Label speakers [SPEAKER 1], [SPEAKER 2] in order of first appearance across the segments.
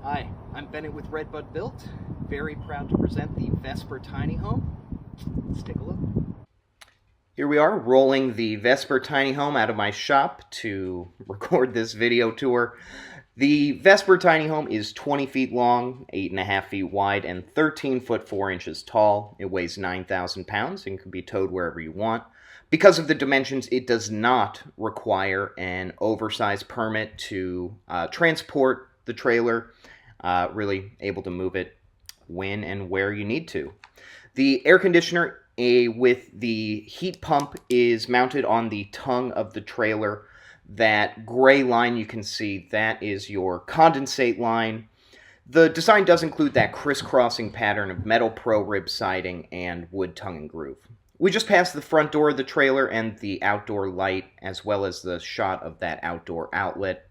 [SPEAKER 1] Hi, I'm Bennett with Redbud Built. Very proud to present the Vesper Tiny Home. Let's take a look. Here we are, rolling the Vesper Tiny Home out of my shop to record this video tour. The Vesper Tiny Home is 20 feet long, 8.5 feet wide, and 13 foot 4 inches tall. It weighs 9,000 pounds and can be towed wherever you want. Because of the dimensions, it does not require an oversized permit to transport the trailer. Really able to move it when and where you need to. The air conditioner with the heat pump is mounted on the tongue of the trailer. That gray line you can see, that is your condensate line. The design does include that crisscrossing pattern of metal pro rib siding and wood tongue and groove. We just passed the front door of the trailer and the outdoor light, as well as the shot of that outdoor outlet.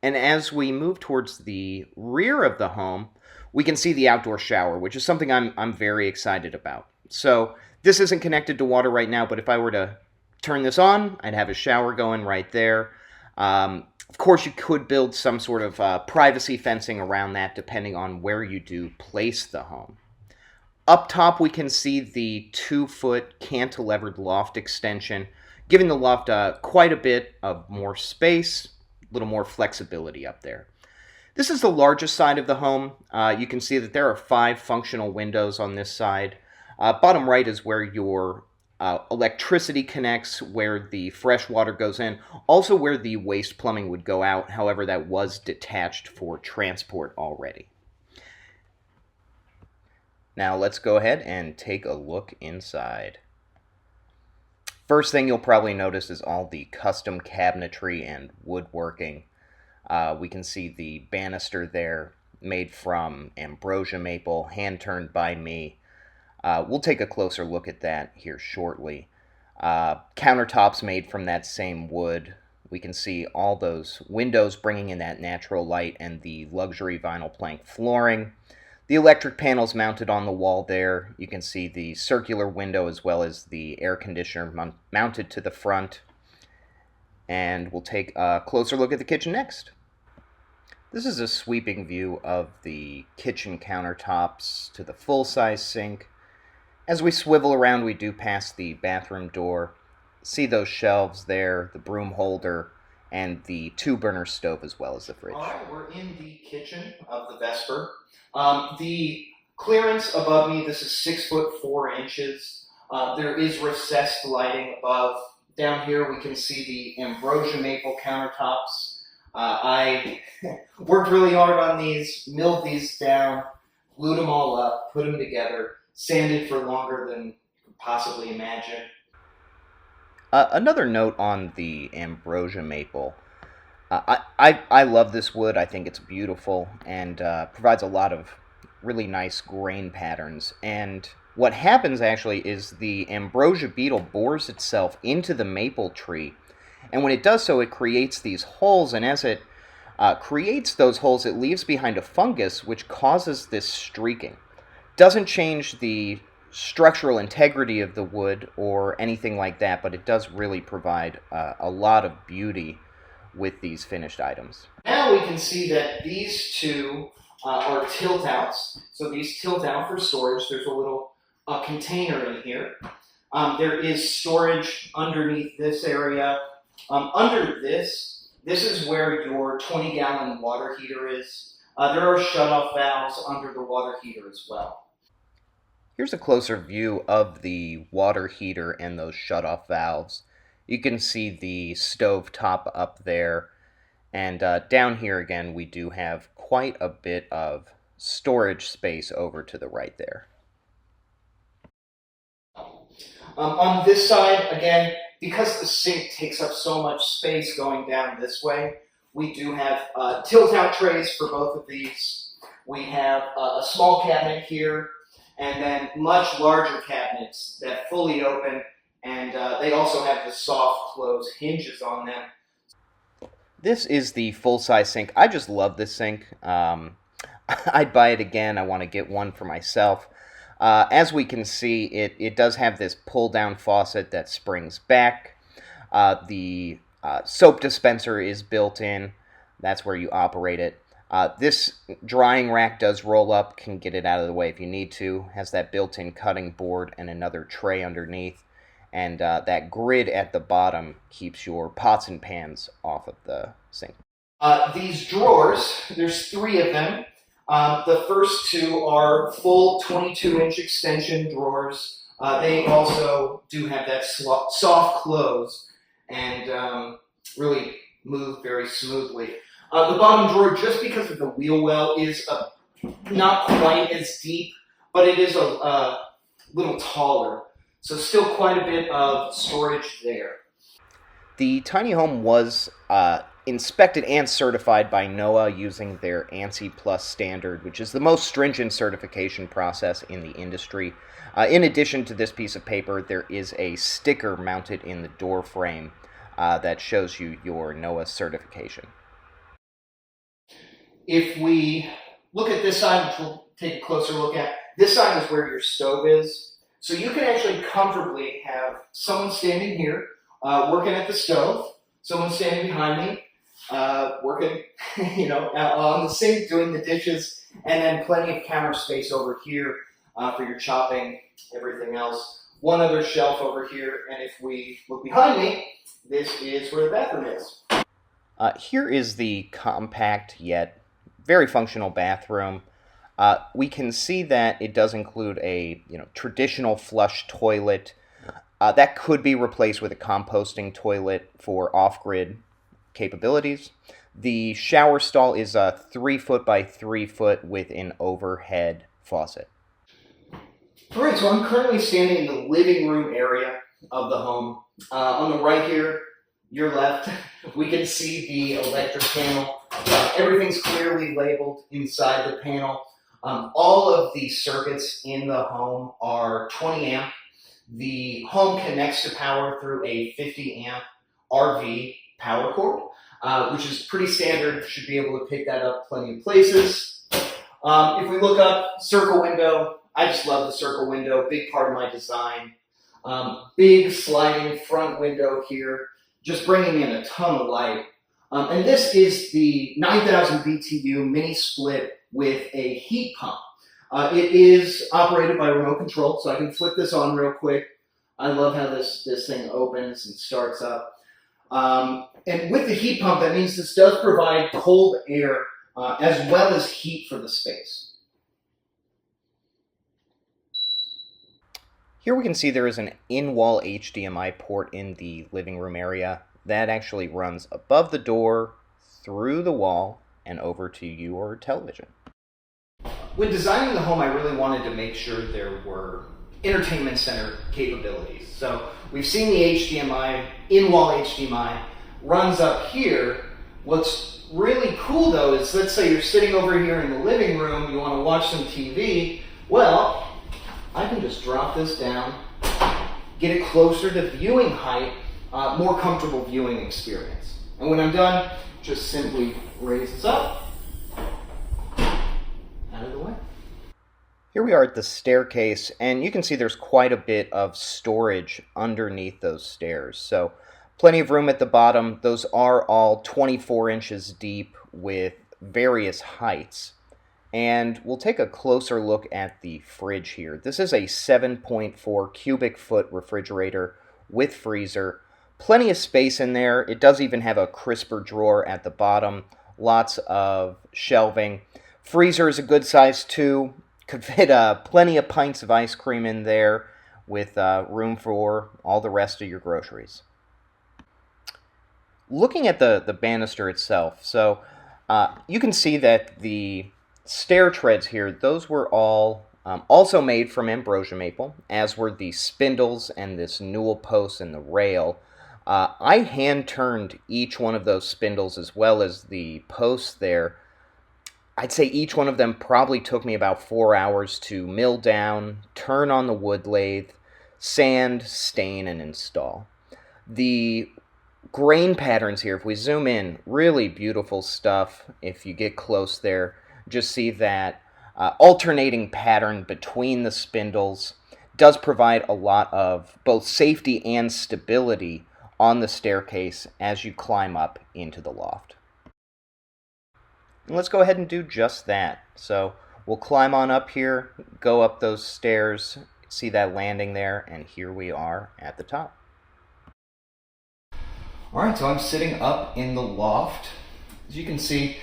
[SPEAKER 1] And as we move towards the rear of the home, we can see the outdoor shower, which is something I'm very excited about. So this isn't connected to water right now, but if I were to turn this on, I'd have a shower going right there. Of course, you could build some sort of privacy fencing around that, depending on where you do place the home. Up top, we can see the 2-foot cantilevered loft extension, giving the loft quite a bit of more space, a little more flexibility up there. This is the largest side of the home. You can see that there are 5 functional windows on this side. Bottom right is where your electricity connects, where the fresh water goes in, also where the waste plumbing would go out. However, that was detached for transport already. Now let's go ahead and take a look inside. First thing you'll probably notice is all the custom cabinetry and woodworking. We can see the banister there, made from ambrosia maple, hand-turned by me. We'll take a closer look at that here shortly. Countertops made from that same wood. We can see all those windows bringing in that natural light and the luxury vinyl plank flooring. The electric panels mounted on the wall there. You can see the circular window as well as the air conditioner mounted to the front. And we'll take a closer look at the kitchen next. This is a sweeping view of the kitchen countertops to the full-size sink. As we swivel around, we do pass the bathroom door. See those shelves there, the broom holder, and the 2-burner stove as well as the fridge. All right, we're in the kitchen of the Vesper. The clearance above me, this is 6 foot 4 inches. There is recessed lighting above. Down here we can see the ambrosia maple countertops. I worked really hard on these, milled these down, glued them all up, put them together, sanded for longer than you could possibly imagine. Another note on the ambrosia maple. I love this wood. I think it's beautiful and provides a lot of really nice grain patterns. And what happens actually is the ambrosia beetle bores itself into the maple tree. And when it does so, it creates these holes. And as it creates those holes, it leaves behind a fungus which causes this streaking. Doesn't change the structural integrity of the wood or anything like that, but it does really provide a lot of beauty with these finished items. Now we can see that these two are tilt outs. So these tilt out for storage. There's a little container in here. There is storage underneath this area. Under this is where your 20-gallon water heater is. There are shutoff valves under the water heater as well. Here's a closer view of the water heater and those shutoff valves. You can see the stove top up there, and down here again we do have quite a bit of storage space over to the right there. On this side, again, because the sink takes up so much space going down this way, we do have tilt-out trays for both of these. We have a small cabinet here, and then much larger cabinets that fully open, and they also have the soft close hinges on them. This is the full-size sink. I just love this sink. I'd buy it again. I want to get one for myself. As we can see, it does have this pull-down faucet that springs back. The soap dispenser is built in. That's where you operate it. This drying rack does roll up, can get it out of the way if you need to. Has that built-in cutting board and another tray underneath. And that grid at the bottom keeps your pots and pans off of the sink. These drawers, there's 3 of them. The first 2 are full 22-inch extension drawers. They also do have that soft close and really move very smoothly. The bottom drawer, just because of the wheel well, is not quite as deep, but it is a little taller. So still quite a bit of storage there. The tiny home was inspected and certified by NOAA using their ANSI Plus standard, which is the most stringent certification process in the industry. In addition to this piece of paper, there is a sticker mounted in the door frame that shows you your NOAA certification. If we look at this side, which we'll take a closer look at, this side is where your stove is. So you can actually comfortably have someone standing here working at the stove, someone standing behind me working, on the sink doing the dishes, and then plenty of counter space over here for your chopping, everything else. One other shelf over here, and if we look behind me, this is where the bathroom is. Here is the compact yet very functional bathroom. We can see that it does include a traditional flush toilet that could be replaced with a composting toilet for off-grid capabilities. The shower stall is 3 foot by 3 foot with an overhead faucet. All right, so I'm currently standing in the living room area of the home. On the right here, your left, we can see the electric panel. Everything's clearly labeled inside the panel. All of the circuits in the home are 20 amp. The home connects to power through a 50 amp RV power cord, which is pretty standard. Should be able to pick that up plenty of places. If we look up, circle window. I just love the circle window, big part of my design. Big sliding front window here, just bringing in a ton of light. And this is the 9,000 BTU mini split with a heat pump. It is operated by remote control, so I can flip this on real quick. I love how this thing opens and starts up. And with the heat pump, that means this does provide cold air as well as heat for the space. Here we can see there is an in-wall HDMI port in the living room area. That actually runs above the door, through the wall, and over to your television. When designing the home, I really wanted to make sure there were entertainment center capabilities. So we've seen the HDMI, in-wall HDMI, runs up here. What's really cool though is, let's say you're sitting over here in the living room, you want to watch some TV. Well, I can just drop this down, get it closer to viewing height, more comfortable viewing experience. And when I'm done, just simply raise this up, out of the way. Here we are at the staircase, and you can see there's quite a bit of storage underneath those stairs. So plenty of room at the bottom. Those are all 24 inches deep with various heights. And we'll take a closer look at the fridge here. This is a 7.4 cubic foot refrigerator with freezer. Plenty of space in there. It does even have a crisper drawer at the bottom. Lots of shelving. Freezer is a good size too. Could fit plenty of pints of ice cream in there with room for all the rest of your groceries. Looking at the banister itself, so you can see that the stair treads here, those were all also made from ambrosia maple, as were the spindles and this newel post and the rail. I hand-turned each one of those spindles as well as the posts there. I'd say each one of them probably took me about 4 hours to mill down, turn on the wood lathe, sand, stain, and install. The grain patterns here, if we zoom in, really beautiful stuff. If you get close there, just see that alternating pattern between the spindles does provide a lot of both safety and stability on the staircase as you climb up into the loft. And let's go ahead and do just that. So we'll climb on up here, go up those stairs, see that landing there, and here we are at the top. Alright, so I'm sitting up in the loft. As you can see,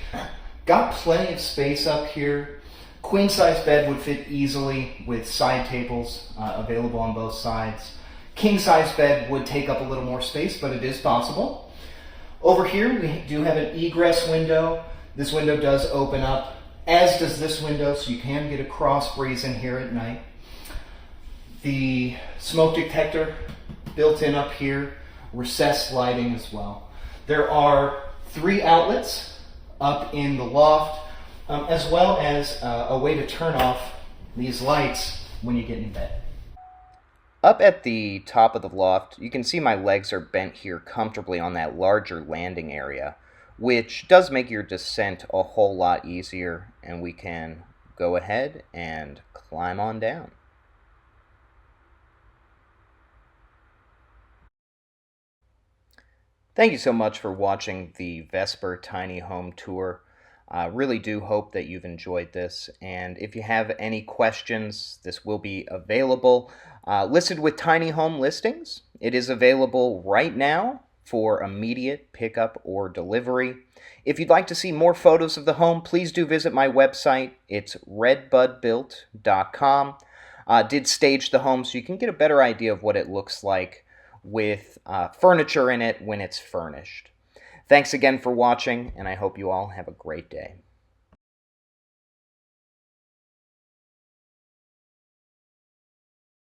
[SPEAKER 1] got plenty of space up here. Queen size bed would fit easily with side tables available on both sides. King size bed would take up a little more space, but it is possible. Over here we do have an egress window. This window does open up, as does this window, so you can get a cross breeze in here at night. The smoke detector built in up here, recessed lighting as well. There are 3 outlets up in the loft, as well as a way to turn off these lights when you get in bed. Up at the top of the loft, you can see my legs are bent here comfortably on that larger landing area, which does make your descent a whole lot easier, and we can go ahead and climb on down. Thank you so much for watching the Vesper Tiny Home Tour. I really do hope that you've enjoyed this, and if you have any questions, this will be available listed with Tiny Home Listings. It is available right now for immediate pickup or delivery. If you'd like to see more photos of the home, please do visit my website. It's redbudbuilt.com. Did stage the home so you can get a better idea of what it looks like with furniture in it when it's furnished. Thanks again for watching, and I hope you all have a great day.